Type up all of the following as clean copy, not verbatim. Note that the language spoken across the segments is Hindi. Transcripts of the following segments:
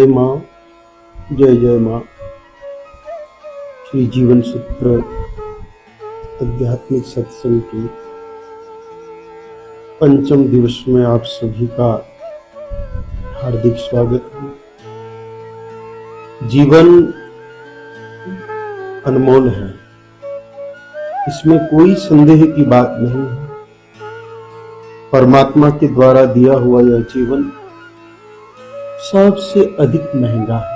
जय माँ, जय जय माँ। श्री जीवन सूत्र आध्यात्मिक सत्संग की पंचम दिवस में आप सभी का हार्दिक स्वागत है। जीवन अनमोल है, इसमें कोई संदेह की बात नहीं है। परमात्मा के द्वारा दिया हुआ यह जीवन सबसे अधिक महंगा है।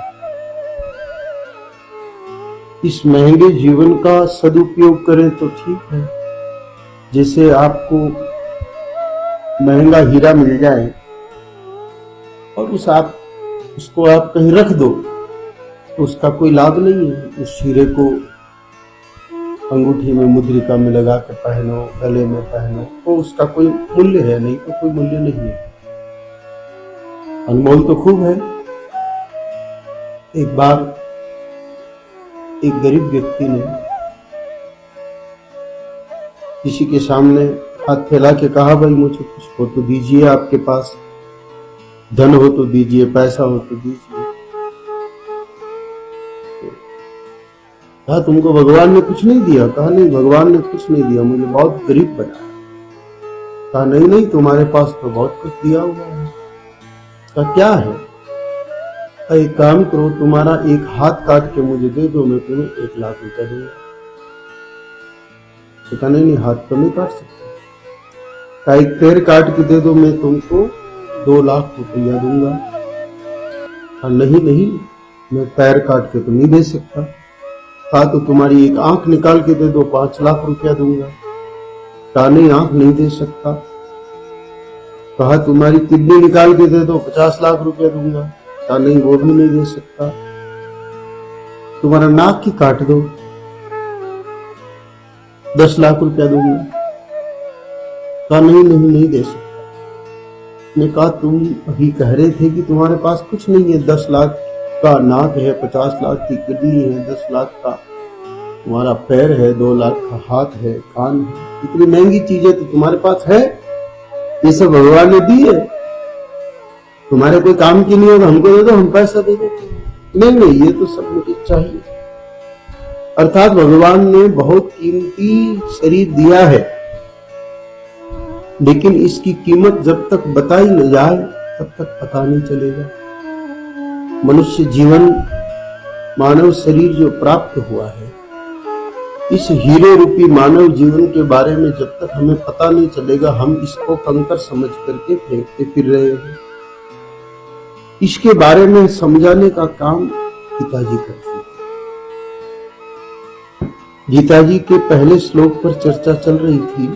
इस महंगे जीवन का सदुपयोग करें तो ठीक है। जैसे आपको महंगा हीरा मिल जाए और उसको आप कहीं रख दो तो उसका कोई लाभ नहीं है। उस हीरे को अंगूठी में मुद्रिका में लगा कर पहनो, गले में पहनो, तो उसका कोई मूल्य है नहीं, तो कोई मूल्य नहीं है। अनमोल तो खूब है। एक बार एक गरीब व्यक्ति ने किसी के सामने हाथ फैला के कहा, भाई मुझे कुछ हो तो दीजिए, आपके पास धन हो तो दीजिए, पैसा हो तो दीजिए। कहा, तुमको भगवान ने कुछ नहीं दिया? कहा, नहीं, भगवान ने कुछ नहीं दिया, मुझे बहुत गरीब बनाया। कहा, नहीं, तुम्हारे पास तो बहुत कुछ दिया हुआ है। कहा, क्या है? एक काम करो, तुम्हारा एक हाथ काट के मुझे दे दो, मैं तुम्हें 1 लाख रुपया दूंगा। तो कहा, नहीं, हाथ तो नहीं काट सकता। कहा, एक पैर काट के दे दो, मैं तुमको 2 लाख रुपया दूंगा। कहा, नहीं, मैं पैर काट के तो नहीं दे सकता। कहा, तो तुम्हारी एक आंख निकाल के दे दो, 5 लाख रुपया दूंगा। कहा, नहीं, आंख नहीं दे सकता। कहा, तुम्हारी किडनी निकाल के दे दो, 50 लाख रुपया दूंगा। कहा, नहीं, वो भी नहीं दे सकता। तुम्हारा नाक ही काट दो, 10 लाख रुपया दूंगा। कहा, नहीं दे सकता। ने कहा, तुम अभी कह रहे थे कि तुम्हारे पास कुछ नहीं है, 10 लाख का नाक है, 50 लाख की किडनी है, 10 लाख का तुम्हारा पैर है, 2 लाख का हाथ है, कान है, इतनी महंगी चीजें तो तुम्हारे पास है। ये सब भगवान ने दी है, तुम्हारे कोई काम की नहीं होगा, हमको दे दो, हम पैसा दे देते। नहीं, ये तो सब मुझे चाहिए। अर्थात भगवान ने बहुत कीमती शरीर दिया है, लेकिन इसकी कीमत जब तक बताई न जाए तब तक पता नहीं चलेगा। मनुष्य जीवन, मानव शरीर जो प्राप्त हुआ है, इस हीरे रूपी मानव जीवन के बारे में जब तक हमें पता नहीं चलेगा, हम इसको कंकर समझ करके फेंकते फिर रहे हैं। इसके बारे में समझाने का काम गीताजी करते हैं। गीताजी के पहले श्लोक पर चर्चा चल रही थी।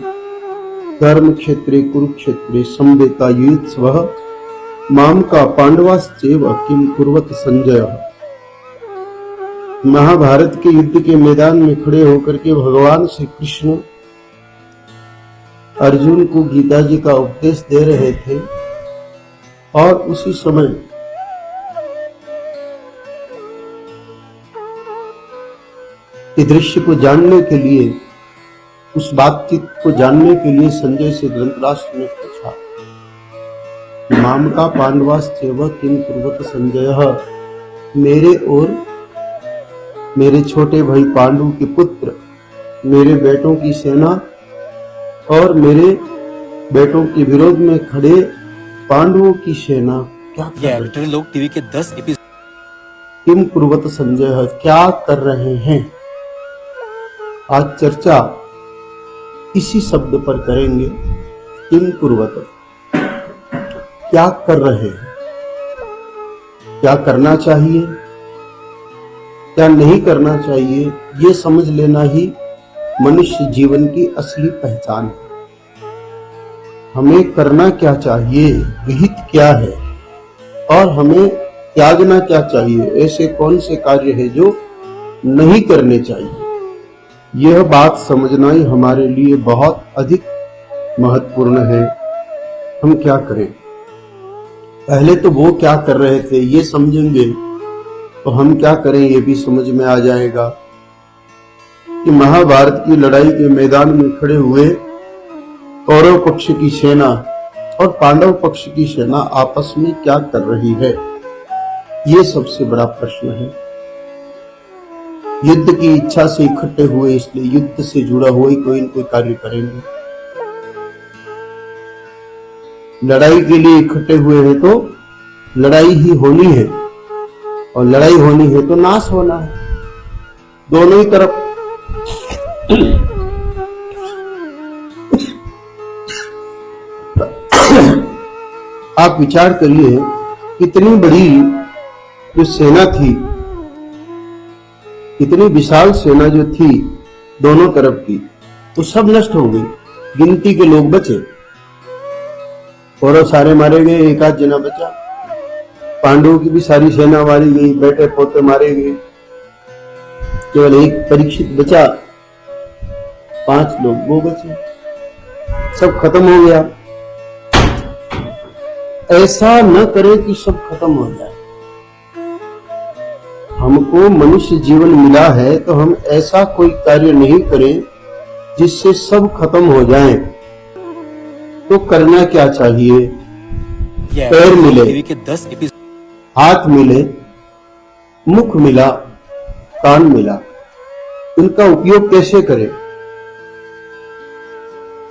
धर्म क्षेत्रे कुरुक्षेत्रे समवेता युयुत्सवः माम का पांडवाश्चैव किम कुर्वत संजय। महाभारत के युद्ध के मैदान में खड़े होकर के भगवान श्री कृष्ण अर्जुन को गीता जी का उपदेश दे रहे थे, और उसी समय इस दृश्य को जानने के लिए, उस बातचीत को जानने के लिए संजय से धृतराष्ट्र ने पूछा, माम का पांडवाश्चैव किम कुर्वत संजय। मेरे और मेरे छोटे भाई पांडु के पुत्र, मेरे बेटों की सेना और मेरे बेटों के विरोध में खड़े पांडवों की सेना क्या लोग टीवी के 10 एपिसोड किम कुर्वत संजय, क्या कर रहे हैं। आज चर्चा इसी शब्द पर करेंगे। किम कुर्वत, क्या कर रहे हैं, क्या करना चाहिए, क्या नहीं करना चाहिए, ये समझ लेना ही मनुष्य जीवन की असली पहचान है। हमें करना क्या चाहिए, विहित क्या है, और हमें त्यागना क्या चाहिए, ऐसे कौन से कार्य है जो नहीं करने चाहिए। यह बात समझना ही हमारे लिए बहुत अधिक महत्वपूर्ण है। हम क्या करें, पहले तो वो क्या कर रहे थे ये समझेंगे तो हम क्या करें ये भी समझ में आ जाएगा कि महाभारत की लड़ाई के मैदान में खड़े हुए कौरव पक्ष की सेना और पांडव पक्ष की सेना आपस में क्या कर रही है। ये सबसे बड़ा प्रश्न है। युद्ध की इच्छा से इकट्ठे हुए, इसलिए युद्ध से जुड़ा हुआ ही कोई न कोई कार्य करेंगे। लड़ाई के लिए इकट्ठे हुए हैं तो लड़ाई ही होनी है, और लड़ाई होनी है तो नाश होना है, दोनों ही तरफ। आप विचार करिए, कितनी बड़ी जो सेना थी, इतनी विशाल सेना जो थी दोनों तरफ की, वो सब नष्ट हो गई। गिनती के लोग बचे, कौरव सारे मारे गए, एक आध जना बचा। पांडवों की भी सारी सेना मारी गई, बेटे पोते मारे गए, केवल एक परीक्षित बचा, 5 लोग वो बचे, सब खत्म हो गया। ऐसा न करे कि सब खत्म हो जाए। हमको मनुष्य जीवन मिला है तो हम ऐसा कोई कार्य नहीं करें जिससे सब खत्म हो जाए। तो करना क्या चाहिए? पैर मिले, हाथ मिले, मुख मिला, कान मिला, इनका उपयोग कैसे करें?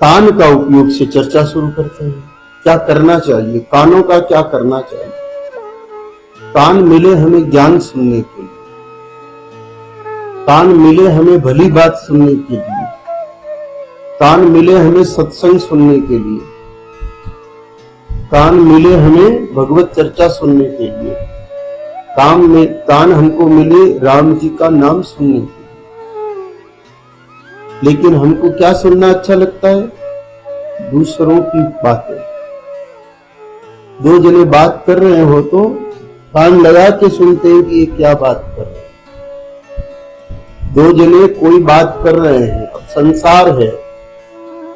कान का उपयोग से चर्चा शुरू करते हैं। क्या करना चाहिए? कानों का क्या करना चाहिए? कान मिले हमें ज्ञान सुनने के लिए, कान मिले हमें भली बात सुनने के लिए, कान मिले हमें सत्संग सुनने के लिए, कान मिले हमें भगवत चर्चा सुनने के लिए, कान हमको मिले राम जी का नाम सुनने के लिए। लेकिन हमको क्या सुनना अच्छा लगता है? दूसरों की बातें। 2 जने बात कर रहे हो तो कान लगा के सुनते हैं कि ये क्या बात कर रहे हैं। 2 जने कोई बात कर रहे हैं, अब संसार है,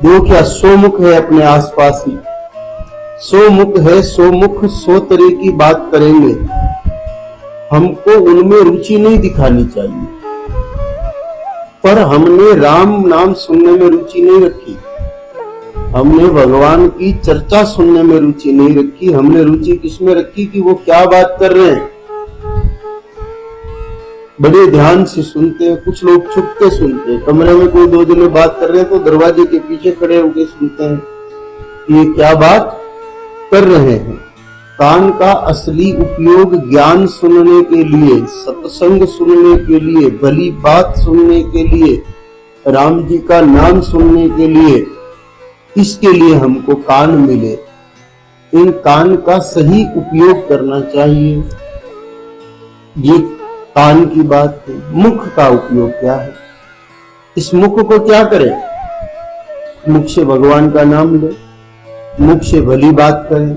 2 क्या 100 मुख है अपने आसपास ही, 100 मुख है, 100 मुख 100 तरह की बात करेंगे। हमको उनमें रुचि नहीं दिखानी चाहिए, पर हमने राम नाम सुनने में रुचि नहीं रखी, हमने भगवान की चर्चा सुनने में रुचि नहीं रखी। हमने रुचि किसमें रखी कि वो क्या बात कर रहे हैं। बड़े ध्यान से सुनते हैं, कुछ लोग छुप के सुनते हैं। कमरे में कोई 2 जने बात कर रहे हैं तो दरवाजे के पीछे खड़े होकर सुनते हैं कि ये क्या बात कर रहे हैं। कान का असली उपयोग ज्ञान सुनने के लिए, सत्संग सुनने के लिए, भली बात सुनने के लिए, राम जी का नाम सुनने के लिए, इसके लिए हमको कान मिले। इन कान का सही उपयोग करना चाहिए। ये कान की बात है। मुख का उपयोग क्या है? इस मुख को क्या करें? मुख से भगवान का नाम ले, मुख से भली बात करें,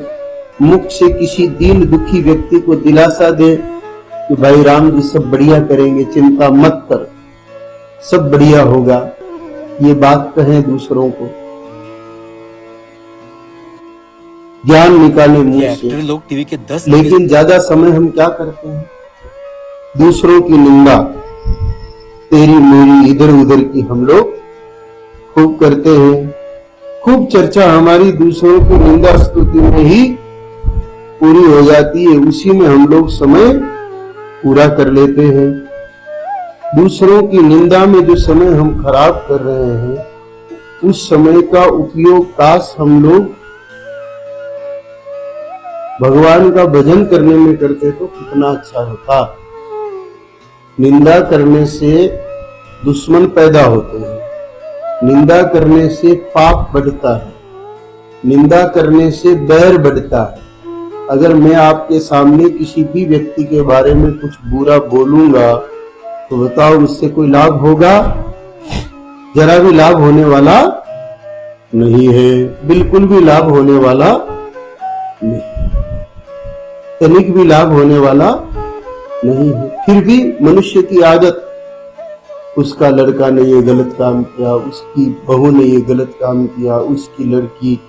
मुख से किसी दीन दुखी व्यक्ति को दिलासा दे कि भाई राम जी सब बढ़िया करेंगे, चिंता मत कर, सब बढ़िया होगा। ये बात कहें दूसरों को। ज्ञान निकाले मुंह से। लोग टीवी के 10 लेकिन ज्यादा समय हम क्या करते हैं? दूसरों की निंदा, तेरी मेरी इधर उधर की हम लोग खूब करते हैं। खूब चर्चा हमारी दूसरों की निंदा स्तुति में ही पूरी हो जाती है। उसी में हम लोग समय पूरा कर लेते हैं। दूसरों की निंदा में जो समय हम खराब कर रहे हैं, उस समय का उपयोग काश हम लोग भगवान का भजन करने में करते तो कितना अच्छा होता। निंदा करने से दुश्मन पैदा होते हैं, निंदा करने से पाप बढ़ता है, निंदा करने से बैर बढ़ता है। अगर मैं आपके सामने किसी भी व्यक्ति के बारे में कुछ बुरा बोलूंगा तो बताओ उससे कोई लाभ होगा? जरा भी लाभ होने वाला नहीं है, बिल्कुल भी लाभ होने वाला नहीं, तनिक भी लाभ होने वाला नहीं है। फिर भी मनुष्य की आदत, उसका लड़का ने ये गलत काम किया, उसकी बहू ने ये गलत काम किया, उसकी लड़की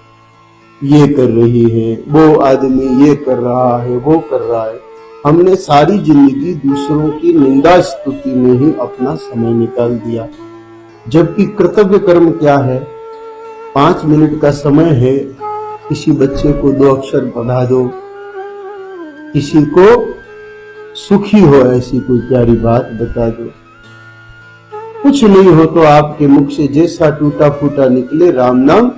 ये कर रही है, वो आदमी ये कर रहा है, वो कर रहा है। हमने सारी जिंदगी दूसरों की निंदा स्तुति में ही अपना समय निकाल दिया। जबकि कर्तव्य कर्म क्या है? 5 मिनट का समय है, किसी बच्चे को 2 अक्षर पढ़ा दो, किसी को सुखी हो ऐसी कोई प्यारी बात बता दो। कुछ नहीं हो तो आपके मुख से जैसा टूटा फूटा निकले राम नाम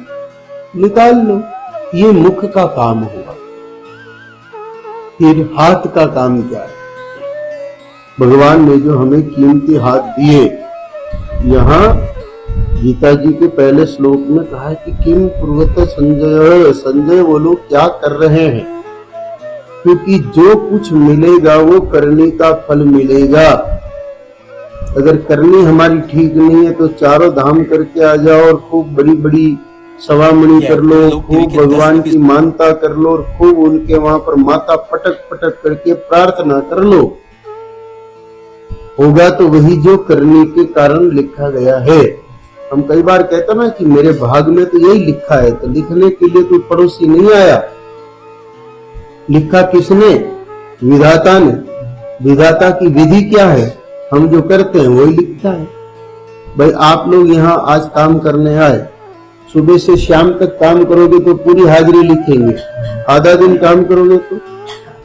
निकाल लो। ये मुख का काम हुआ। फिर हाथ का काम क्या है? भगवान ने जो हमें कीमती हाथ दिए, यहां गीता जी के पहले श्लोक में कहा है कि किम कुर्वत संजय, संजय वो लोग क्या कर रहे हैं, क्योंकि जो कुछ मिलेगा वो करने का फल मिलेगा। अगर करनी हमारी ठीक नहीं है तो चारों धाम करके आ जाओ और खूब बड़ी बड़ी सवामणी कर लो, खूब भगवान की मानता कर लो और खूब उनके वहां पर माथा पटक पटक करके प्रार्थना कर लो। होगा तो वही जो करने के कारण लिखा गया है। हम कई बार कहते ना कि मेरे भाग में तो यही लिखा है, तो लिखने के लिए कोई पड़ोसी नहीं आया। लिखा किसने? विधाता ने। विधाता की विधि क्या है? हम जो करते हैं वही लिखता है। भाई आप लोग यहाँ आज काम करने आए, सुबह से शाम तक काम करोगे तो पूरी हाजिरी लिखेंगे, आधा दिन काम करोगे तो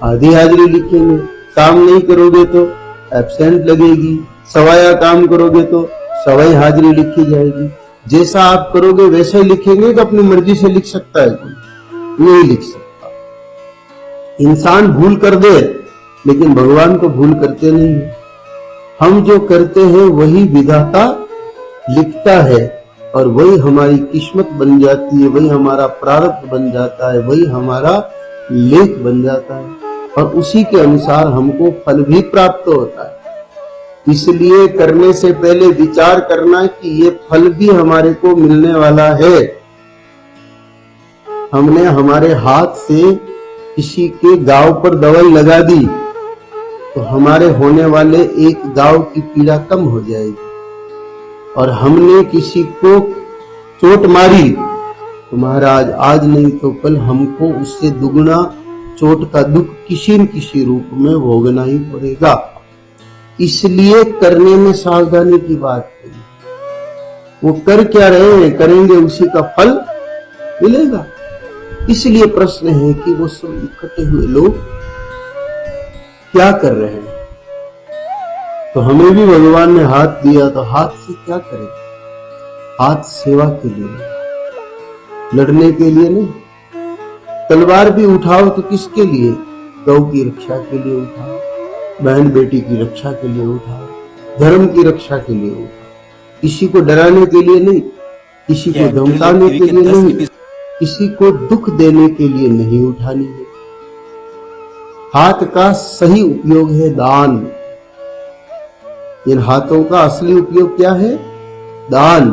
आधी हाजिरी लिखेंगे, काम नहीं करोगे तो एब्सेंट लगेगी, सवाया काम करोगे तो सवाई हाजिरी लिखी जाएगी। जैसा आप करोगे वैसा ही लिखेंगे कि अपनी मर्जी से लिख सकता है कोई? नहीं लिख सकता। इंसान भूल कर दे लेकिन भगवान को भूल करते नहीं है। हम जो करते हैं वही विधाता लिखता है और वही हमारी किस्मत बन जाती है, वही हमारा प्रारब्ध बन जाता है, वही हमारा लेख बन जाता है और उसी के अनुसार हमको फल भी प्राप्त होता है। इसलिए करने से पहले विचार करना कि ये फल भी हमारे को मिलने वाला है। हमने हमारे हाथ से किसी के गांव पर दवाई लगा दी तो हमारे होने वाले एक गांव की पीड़ा कम हो जाएगी, और हमने किसी को चोट मारी तो महाराज आज नहीं तो कल हमको उससे दुगना चोट का दुख किसी न किसी रूप में भोगना ही पड़ेगा। इसलिए करने में सावधानी की बात है। वो कर क्या रहे हैं, करेंगे उसी का फल मिलेगा। इसलिए प्रश्न है कि वो सब इकट्ठे हुए लोग क्या कर रहे हैं। तो हमें भी भगवान ने हाथ दिया तो हाथ से क्या करें? हाथ सेवा के लिए, लड़ने के लिए नहीं। तलवार भी उठाओ तो किसके लिए? गौ की रक्षा के लिए उठाओ, बहन बेटी की रक्षा के लिए उठाओ, धर्म की रक्षा के लिए उठाओ। किसी को डराने के लिए नहीं, किसी को धमकाने के लिए नहीं, किसी को दुख देने के लिए नहीं उठानी है। हाथ का सही उपयोग है दान। इन हाथों का असली उपयोग क्या है? दान।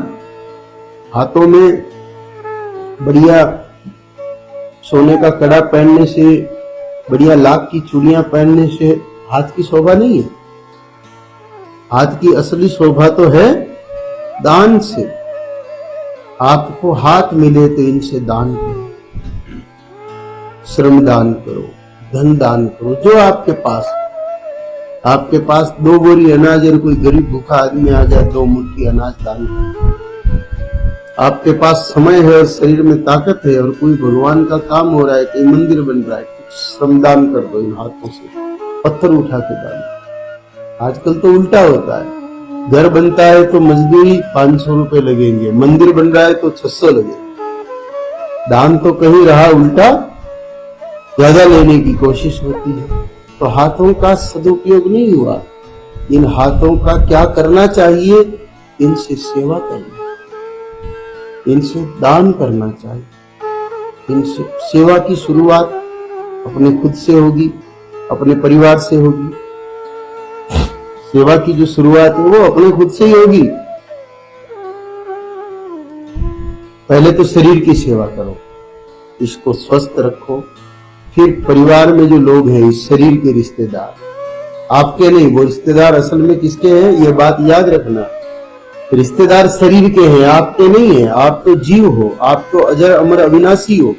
हाथों में बढ़िया सोने का कड़ा पहनने से, बढ़िया लाख की चूड़ियां पहनने से हाथ की शोभा नहीं है। हाथ की असली शोभा तो है दान से। आपको हाथ मिले तो इनसे दान करो, श्रम दान करो, धन दान करो। जो आपके पास 2 बोरी अनाज और कोई गरीब भूखा आदमी आ जाए 2 मुट्ठी अनाज दान करो। आपके पास समय है और शरीर में ताकत है और कोई भगवान का काम हो रहा है, कोई मंदिर बन रहा है, श्रमदान कर दो। इन हाथों से पत्थर उठा के दान। आजकल तो उल्टा होता है, घर बनता है तो मजदूरी 500 रुपए लगेंगे, मंदिर बन रहा है तो 600 लगेंगे। दान तो कहीं रहा उल्टा, ज्यादा लेने की कोशिश होती है। तो हाथों का सदुपयोग नहीं हुआ। इन हाथों का क्या करना चाहिए? इनसे सेवा करना, इनसे दान करना चाहिए। इनसे सेवा की शुरुआत अपने खुद से होगी, अपने परिवार से होगी। सेवा की जो शुरुआत है वो अपने खुद से ही होगी। पहले तो शरीर की सेवा करो, इसको स्वस्थ रखो। फिर परिवार में जो लोग हैं, इस शरीर के रिश्तेदार, आपके नहीं, वो रिश्तेदार असल में किसके हैं ये बात याद रखना। रिश्तेदार शरीर के हैं, आपके नहीं है। आप तो जीव हो, आप तो अजर अमर अविनाशी हो।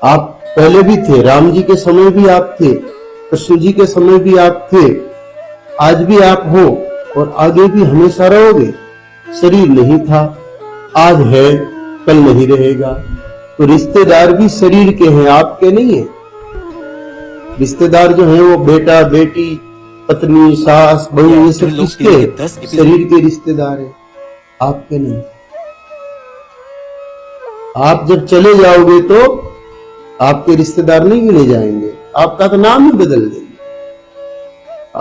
आप पहले भी थे, राम जी के समय भी आप थे, कृष्ण जी के समय भी आप थे, आज भी आप हो और आगे भी हमेशा रहोगे। शरीर नहीं था, आज है, कल नहीं रहेगा। तो रिश्तेदार भी शरीर के हैं, आपके नहीं है। रिश्तेदार जो है वो बेटा बेटी पत्नी सास बहू ये सब किसके? शरीर के रिश्तेदार है, आपके नहीं। आप जब चले जाओगे तो आपके रिश्तेदार नहीं गिने जाएंगे, आपका तो नाम ही बदल देंगे।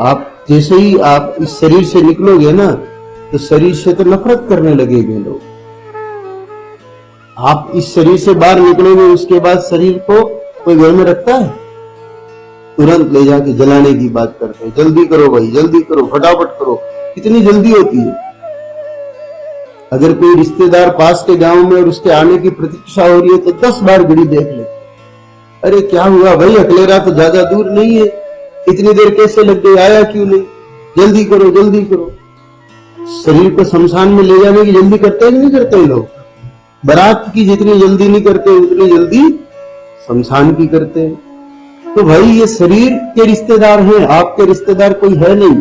आप जैसे ही आप इस शरीर से निकलोगे ना तो शरीर से तो नफरत करने लगेंगे लोग। आप इस शरीर से बाहर निकलोगे उसके बाद शरीर को कोई घर में रखता है? तुरंत ले जाके जलाने की बात करते हैं। जल्दी करो भाई, जल्दी करो, फटाफट करो। कितनी जल्दी होती है? अगर कोई रिश्तेदार पास के गांव में और उसके आने की प्रतीक्षा हो रही है तो 10 बार घड़ी देख ले। अरे क्या हुआ भाई, अकलेरा तो ज्यादा दूर नहीं है, इतनी देर कैसे लग गई, आया क्यों नहीं, जल्दी करो जल्दी करो। शरीर को शमशान में ले जाने की जल्दी करते हैं कि नहीं करते लोग? बारात की जितनी जल्दी नहीं करते उतनी जल्दी शमशान की करते हैं। तो भाई ये शरीर के रिश्तेदार हैं, आपके रिश्तेदार कोई है नहीं।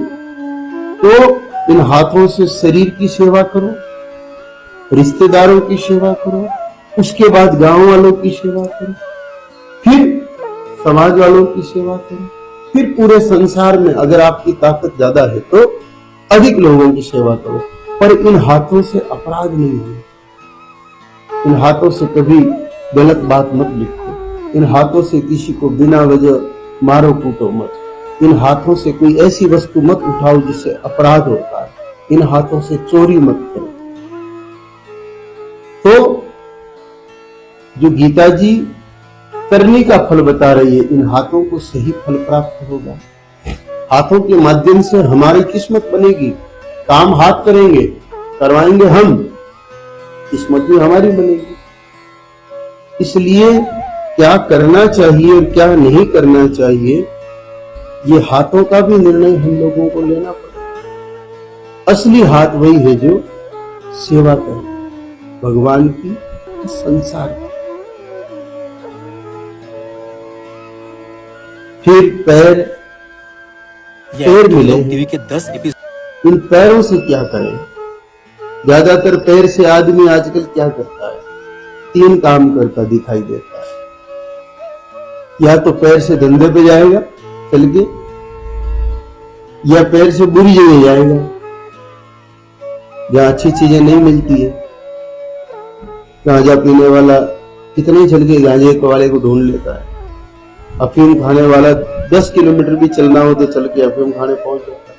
तो इन हाथों से शरीर की सेवा करो, रिश्तेदारों की सेवा करो, उसके बाद गांव वालों की सेवा करो, फिर समाज वालों की सेवा करो, फिर पूरे संसार में अगर आपकी ताकत ज्यादा है तो अधिक लोगों की सेवा करो। पर इन हाथों से अपराध नहीं हो, इन हाथों से कभी गलत बात मत लिखो, इन हाथों से किसी को बिना वजह मारो कूटो मत, इन हाथों से कोई ऐसी वस्तु मत उठाओ जिससे अपराध होता है, इन हाथों से चोरी मत करो। तो जो गीता जी करने का फल बता रही है, इन हाथों को सही फल प्राप्त होगा। हाथों के माध्यम से हमारी किस्मत बनेगी, काम हाथ करेंगे, करवाएंगे हम, किस्मत भी हमारी बनेगी। इसलिए क्या करना चाहिए और क्या नहीं करना चाहिए, ये हाथों का भी निर्णय हम लोगों को लेना पड़ेगा। असली हाथ वही है जो सेवा करे भगवान की, संसार की। फिर पैर मिले, टीवी के 10 एपिसोड। इन पैरों से क्या करें? ज्यादातर पैर से आदमी आजकल क्या करता है? 3 काम करता दिखाई देता है। या तो पैर से धंधे पे जाएगा चल के, या पैर से बुरी जगह जाएगा जहां अच्छी चीजें नहीं मिलती है। गांजा पीने वाला कितने चल के गांजे वाले को ढूंढ लेता है। अफीम खाने वाला 10 किलोमीटर भी चलना हो तो चल के अफीम खाने पहुंच जाता है।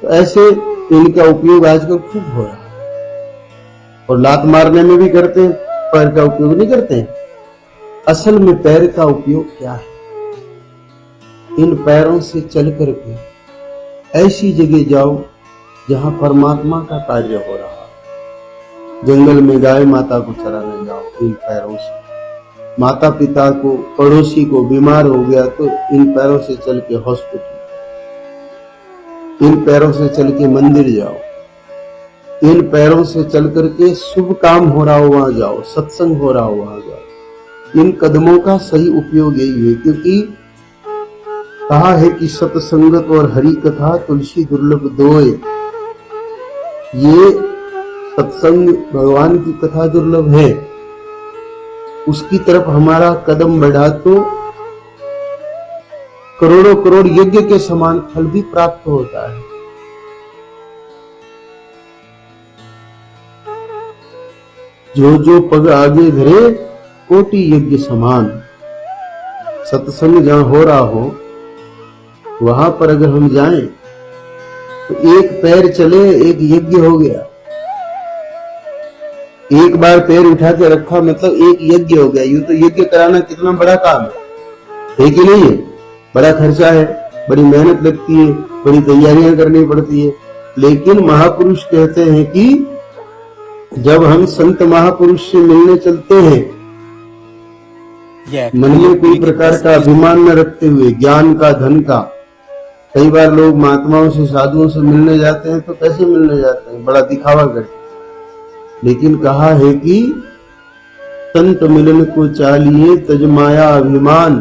तो ऐसे इनका उपयोग आजकल खूब हो रहा है। और लात मारने में भी करते हैं, पैर का उपयोग नहीं करते हैं। असल में पैर का उपयोग क्या है? इन पैरों से चल करके ऐसी जगह जाओ जहां परमात्मा का कार्य हो रहा है। जंगल में गाय माता को चराने जाओ इन पैरों से। माता पिता को, पड़ोसी को बीमार हो गया तो इन पैरों से चल के हॉस्पिटल, इन पैरों से चल के मंदिर जाओ, इन पैरों से चल करके शुभ काम हो रहा हो वहां जाओ, सत्संग हो रहा हो वहां जाओ। इन कदमों का सही उपयोग यही है, क्योंकि कहा है कि सत्संगत और हरि कथा तुलसी दुर्लभ दोए। ये सत्संग भगवान की कथा दुर्लभ है, उसकी तरफ हमारा कदम बढ़ा तो करोड़ों करोड़ यज्ञ के समान फल भी प्राप्त होता है। जो जो पग आगे धरे कोटि यज्ञ समान। सत्संग जहां हो रहा हो वहां पर अगर हम जाएं तो एक पैर चले एक यज्ञ हो गया। एक बार पैर उठा के रखा मतलब एक यज्ञ हो गया। यूं तो यज्ञ कराना कितना बड़ा काम है कि नहीं है? बड़ा खर्चा है, बड़ी मेहनत लगती है, बड़ी तैयारियां करनी पड़ती है। लेकिन महापुरुष कहते हैं कि जब हम संत महापुरुष से मिलने चलते हैं, मन में कोई प्रकार का अभिमान न रखते हुए, ज्ञान का, धन का। कई बार लोग महात्माओं से, साधुओं से मिलने जाते हैं तो कैसे मिलने जाते हैं? बड़ा दिखावा करके। लेकिन कहा है कि संत मिलन को चालिए तज माया अभिमान।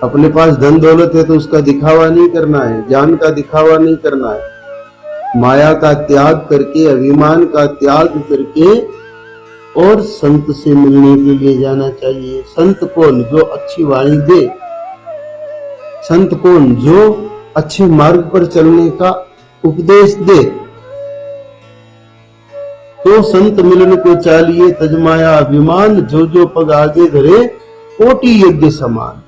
अपने पास धन दौलत है तो उसका दिखावा नहीं करना है, ज्ञान का दिखावा नहीं करना है। माया का त्याग करके, अभिमान का त्याग करके और संत से मिलने के लिए जाना चाहिए। संत कौन? जो अच्छी वाणी दे, संत कौन? जो अच्छे मार्ग पर चलने का उपदेश दे। तो संत मिलन को चालिए तजमाया अभिमान, जो जो पग आगे धरे कोटि यज्ञ समान।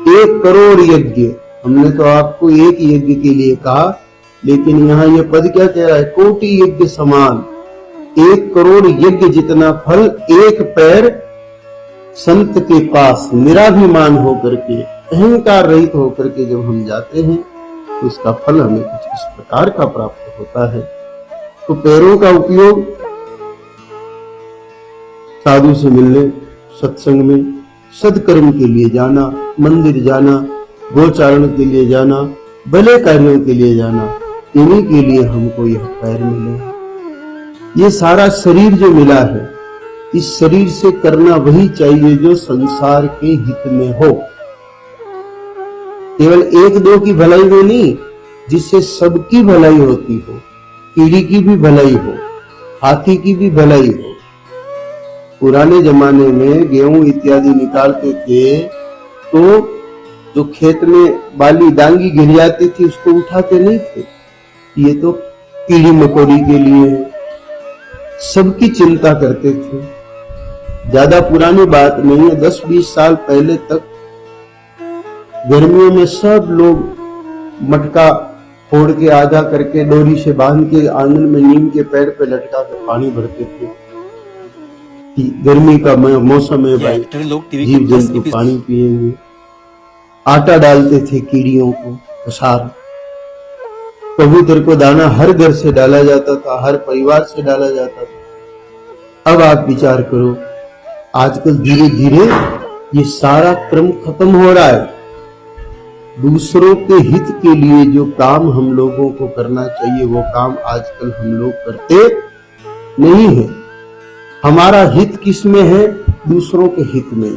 1 करोड़ यज्ञ, हमने तो आपको एक यज्ञ के लिए कहा, लेकिन यहाँ ये पद क्या कह रहा है? कोटि यज्ञ समान, 1 करोड़ यज्ञ जितना फल एक पैर संत के पास निराभिमान होकर के, अहंकार रहित होकर के जब हम जाते हैं तो इसका फल हमें कुछ इस प्रकार का प्राप्त होता है। तो पैरों का उपयोग साधु से मिलने, सत्संग में, सदकर्म के लिए जाना, मंदिर जाना, गोचारण के लिए जाना, भले कार्यों के लिए जाना, इन्हीं के लिए हमको यह पैर मिले। ये सारा शरीर जो मिला है, इस शरीर से करना वही चाहिए जो संसार के हित में हो। केवल 1-2 की भलाई में नहीं, जिससे सबकी भलाई होती हो, कीड़ी की भी भलाई हो, हाथी की भी भलाई हो। पुराने जमाने में गेहूं इत्यादि निकालते थे तो जो खेत में बाली डांगी गिर जाती थी उसको उठाते नहीं थे, ये तो कीड़ी मकोड़ी के लिए है, सबकी चिंता करते थे। ज्यादा पुरानी बात नहीं है, 10-20 साल पहले तक गर्मियों में सब लोग मटका फोड़ के आधा करके डोरी से बांध के आंगन में नीम के पेड़ पे लटका के पानी भरते थे कि गर्मी का मौसम है भाई, जीव जंतु पानी पिएंगे। आटा डालते थे कीड़ियों को, कसार। कबूतर को दाना हर घर से डाला जाता था, हर परिवार से डाला जाता था। अब आप विचार करो, आजकल धीरे धीरे ये सारा क्रम खत्म हो रहा है। दूसरों के हित के लिए जो काम हम लोगों को करना चाहिए वो काम आजकल हम लोग करते नहीं है। हमारा हित किस में है? दूसरों के हित में।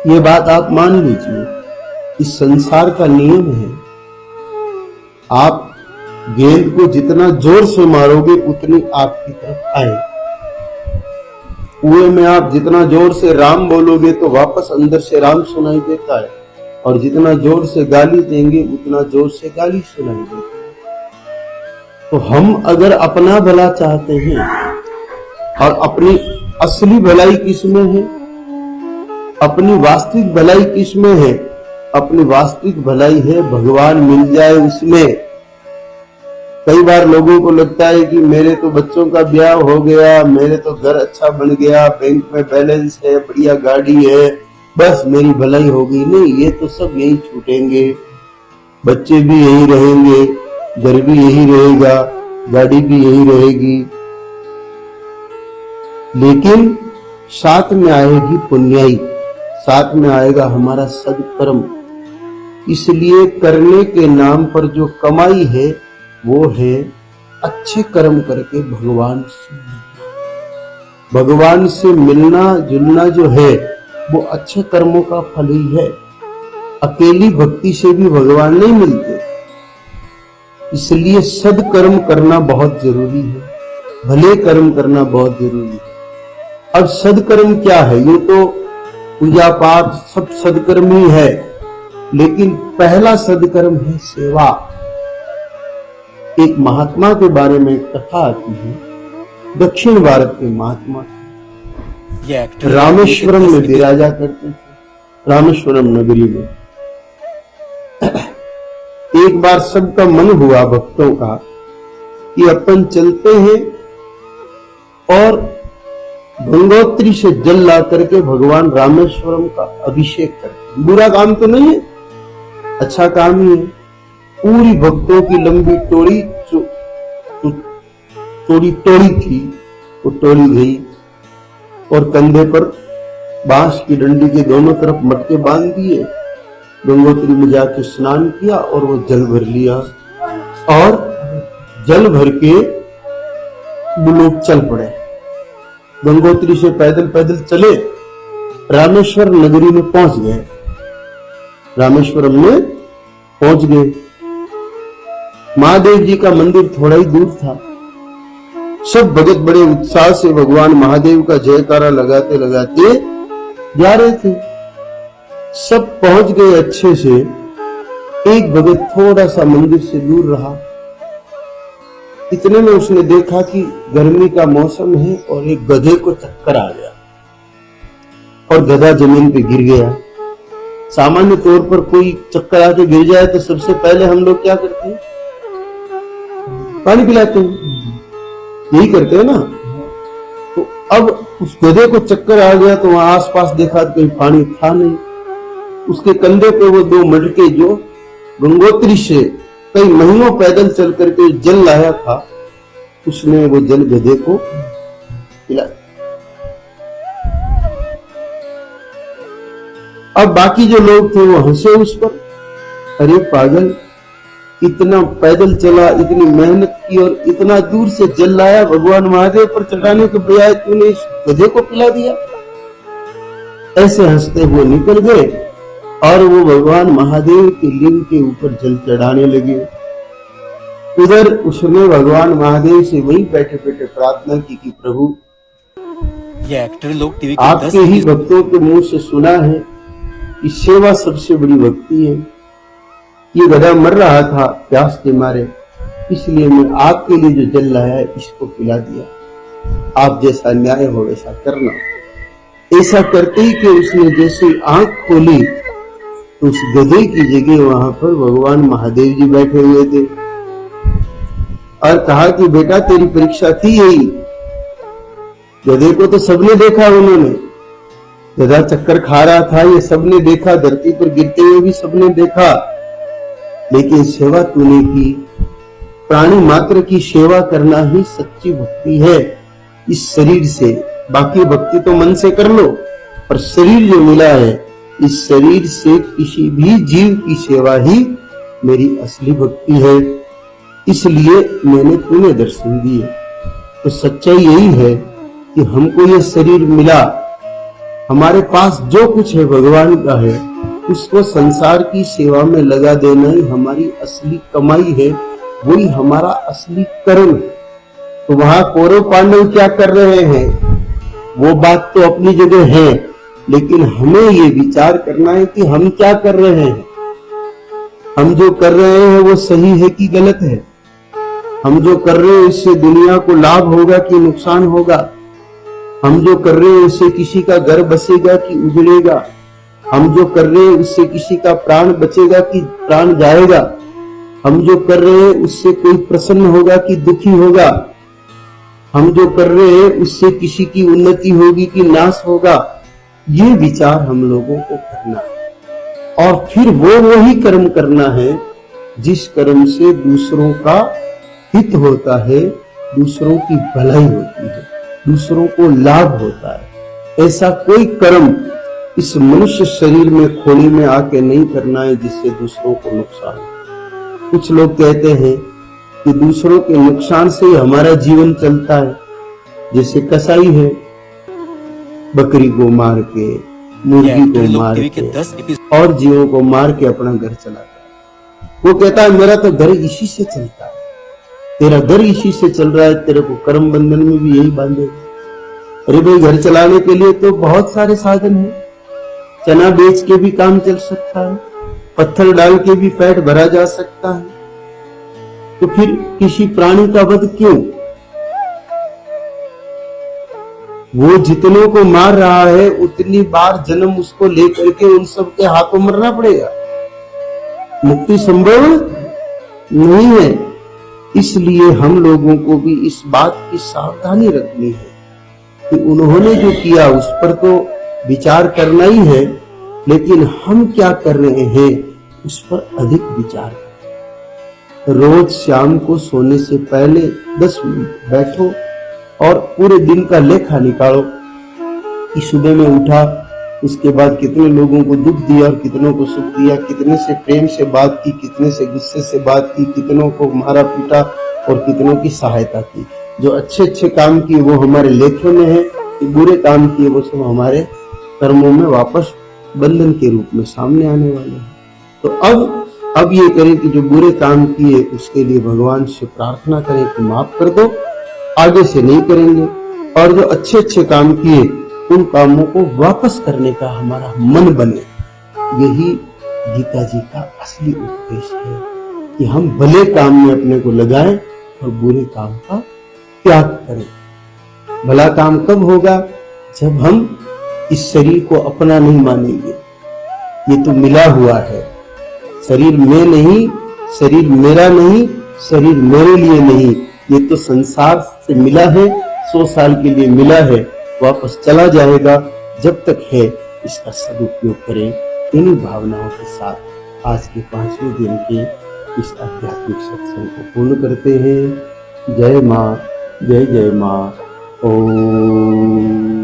ये बात आप मान लीजिए, इस संसार का नियम है। आप गेंद को जितना जोर से मारोगे उतनी आपकी तरफ आए। कुएं में आप जितना जोर से राम बोलोगे तो वापस अंदर से राम सुनाई देता है, और जितना जोर से गाली देंगे उतना जोर से गाली सुनाई देती है। तो हम अगर अपना भला चाहते हैं, और अपनी असली भलाई किसमें है? अपनी वास्तविक भलाई किसमें है? अपनी वास्तविक भलाई है भगवान मिल जाए उसमें। कई बार लोगों को लगता है कि मेरे तो बच्चों का ब्याह हो गया, मेरे तो घर अच्छा बन गया, बैंक में बैलेंस है, बढ़िया गाड़ी है, बस मेरी भलाई हो गई। नहीं, ये तो सब यही छूटेंगे, बच्चे भी यही रहेंगे, घर भी यही रहेगा, गाड़ी भी यही रहेगी, लेकिन साथ में आएगी पुण्याई, साथ में आएगा हमारा सदकर्म। इसलिए करने के नाम पर जो कमाई है वो है अच्छे कर्म करके भगवान से मिलना। भगवान से मिलना जुलना जो है वो अच्छे कर्मों का फल ही है। अकेली भक्ति से भी भगवान नहीं मिलते, इसलिए सदकर्म करना बहुत जरूरी है, भले कर्म करना बहुत जरूरी है। अब सदकर्म क्या है? ये तो पूजा पाठ सब सदकर्म ही है, लेकिन पहला सदकर्म है सेवा। एक महात्मा के बारे में कथा आती है, दक्षिण भारत के महात्मा रामेश्वरम में विराजा करते थे, रामेश्वरम नगरी में। एक बार सबका मन हुआ भक्तों का कि अपन चलते हैं और गंगोत्री से जल ला करके भगवान रामेश्वरम का अभिषेक करते। बुरा काम तो नहीं है, अच्छा काम ही है। पूरी भक्तों की लंबी टोली टोली थी, वो टोली गई और कंधे पर बांस की डंडी के दोनों तरफ मटके बांध दिए, गंगोत्री में जाके स्नान किया और वो जल भर लिया, और जल भर के वो लोग चल पड़े। गंगोत्री से पैदल पैदल चले, रामेश्वर नगरी में पहुंच गए। रामेश्वरम में पहुंच गए। महादेव जी का मंदिर थोड़ा ही दूर था। सब भगत बड़े उत्साह से भगवान महादेव का जयकारा लगाते लगाते जा रहे थे। सब पहुंच गए अच्छे से, एक भगत थोड़ा सा मंदिर से दूर रहा। इतने में उसने देखा कि गर्मी का मौसम है और एक गधे को चक्कर आ गया और गधा जमीन पे गिर गया। सामान्य तौर पर कोई चक्कर आके गिर जाए तो सबसे पहले हम लोग क्या करते हैं? पानी पिलाते हैं, यही करते हैं ना। तो अब उस गधे को चक्कर आ गया तो वहां आसपास देखा तो कहीं पानी था नहीं। उसके कंधे पे वो 2 मटके जो गंगोत्री से कई महीनों पैदल चल करके जल लाया था, उसने वो जल गधे को पिलाया। अब बाकी जो लोग थे वो हंसे उस पर, अरे पागल, इतना पैदल चला, इतनी मेहनत की और इतना दूर से जल लाया, भगवान महादेव पर चढ़ाने के बजाय तूने इस गधे को पिला दिया। ऐसे हंसते हुए निकल गए और वो भगवान महादेव के लिंग के ऊपर जल चढ़ाने लगे। उधर उसने भगवान महादेव से वही बैठे बैठे प्रार्थना की कि प्रभु, ये एक्टर लोग टीवी आपके ही भक्तों के मुंह से सुना है कि सेवा सबसे बड़ी भक्ति है। ये गधा मर रहा था प्यास के मारे, इसलिए मैं आपके लिए जो जल लाया है इसको पिला दिया। आप जैसा न्याय हो वैसा करना। ऐसा करते ही कि उसने जैसे आंख खोली तो उस गधे की जगह वहां पर भगवान महादेव जी बैठे हुए थे और कहा कि बेटा, तेरी परीक्षा थी यही। गधे को तो सबने देखा, उन्होंने गधा चक्कर खा रहा था, ये सबने देखा, धरती पर गिरते हुए भी सबने देखा, लेकिन सेवा तूने की। प्राणी मात्र की सेवा करना ही सच्ची भक्ति है इस शरीर से। बाकी भक्ति तो मन से कर लो, पर शरीर जो मिला है, इस शरीर से किसी भी जीव की सेवा ही मेरी असली भक्ति है। इसलिए मैंने तुम्हें दर्शन दिए। तो सच्चाई यही है कि हमको ये शरीर मिला, हमारे पास जो कुछ है भगवान का है, उसको संसार की सेवा में लगा देना ही हमारी असली कमाई है, वही हमारा असली कर्म है। तो वहां कौरव पांडव क्या कर रहे हैं, वो बात तो अपनी जगह है, लेकिन हमें ये विचार करना है कि हम क्या कर रहे हैं। हम जो कर रहे हैं वो सही है कि गलत है। हम जो कर रहे हैं इससे दुनिया को लाभ होगा कि नुकसान होगा। हम जो कर रहे हैं उससे किसी का घर बसेगा कि उजड़ेगा। हम जो कर रहे हैं उससे किसी का प्राण बचेगा कि प्राण जाएगा। हम जो कर रहे हैं उससे कोई प्रसन्न होगा कि दुखी होगा। हम जो कर रहे हैं उससे किसी की उन्नति होगी कि नाश होगा। ये विचार हम लोगों को करना है और फिर वो वही कर्म करना है जिस कर्म से दूसरों का हित होता है, दूसरों की भलाई होती है, दूसरों को लाभ होता है। ऐसा कोई कर्म इस मनुष्य शरीर में खोली में आके नहीं करना है जिससे दूसरों को नुकसान हो। कुछ लोग कहते हैं कि दूसरों के नुकसान से ही हमारा जीवन चलता है। जैसे कसाई है, बकरी को मार के, मुर्गी को मार के और जीवों को मार के अपना घर चलाता है। वो कहता है मेरा तो घर इसी से चलता है। तेरा घर इसी से चल रहा है, तेरे को कर्म बंधन में भी यही बांधेगा। अरे भाई, घर चलाने के लिए तो बहुत सारे साधन हैं। चना बेच के भी काम चल सकता है, पत्थर डाल के भी पेट भरा जा सकता है। तो फिर किसी प्राणी का वध क्यों? वो जितनों को मार रहा है उतनी बार जन्म उसको लेकर के उन सब के हाथों मरना पड़ेगा। मुक्ति संभव नहीं है। इसलिए हम लोगों को भी इस बात की सावधानी रखनी है कि उन्होंने जो किया उस पर तो विचार करना ही है, लेकिन हम क्या कर रहे हैं उस पर अधिक विचार करें। रोज शाम को सोने से पहले 10 मिनट बैठो और पूरे दिन का लेखा निकालो कि सुबह में उठा, उसके बाद कितने लोगों को दुख दिया और कितनों को सुख दिया, कितने से प्रेम से बात की, कितने से गुस्से से बात की, कितनों को मारा पीटा और कितनों की सहायता की। जो अच्छे अच्छे काम किए वो हमारे लेखे में है, बुरे काम किए वो सब हमारे कर्मों में वापस बंधन के रूप में सामने आने वाले हैं। तो अब ये करें कि जो बुरे काम किए उसके लिए भगवान से प्रार्थना करें कि माफ कर दो, आगे से नहीं करेंगे। और जो अच्छे अच्छे काम किए उन कामों को वापस करने का हमारा मन बने। यही गीता जी का असली उपदेश है कि हम भले काम में अपने को लगाएं और बुरे काम का त्याग करें। भला काम कब होगा? जब हम इस शरीर को अपना नहीं मानेंगे। ये तो मिला हुआ है, शरीर में नहीं, शरीर मेरा नहीं, शरीर मेरे लिए नहीं, ये तो संसार से मिला है, 100 साल के लिए मिला है, वापस चला जाएगा। जब तक है इसका सदुपयोग करें। इन्हीं भावनाओं के साथ आज के 5वें दिन के इस आध्यात्मिक सत्संग को पूर्ण करते हैं। जय माँ, जय जय माँ। ओम।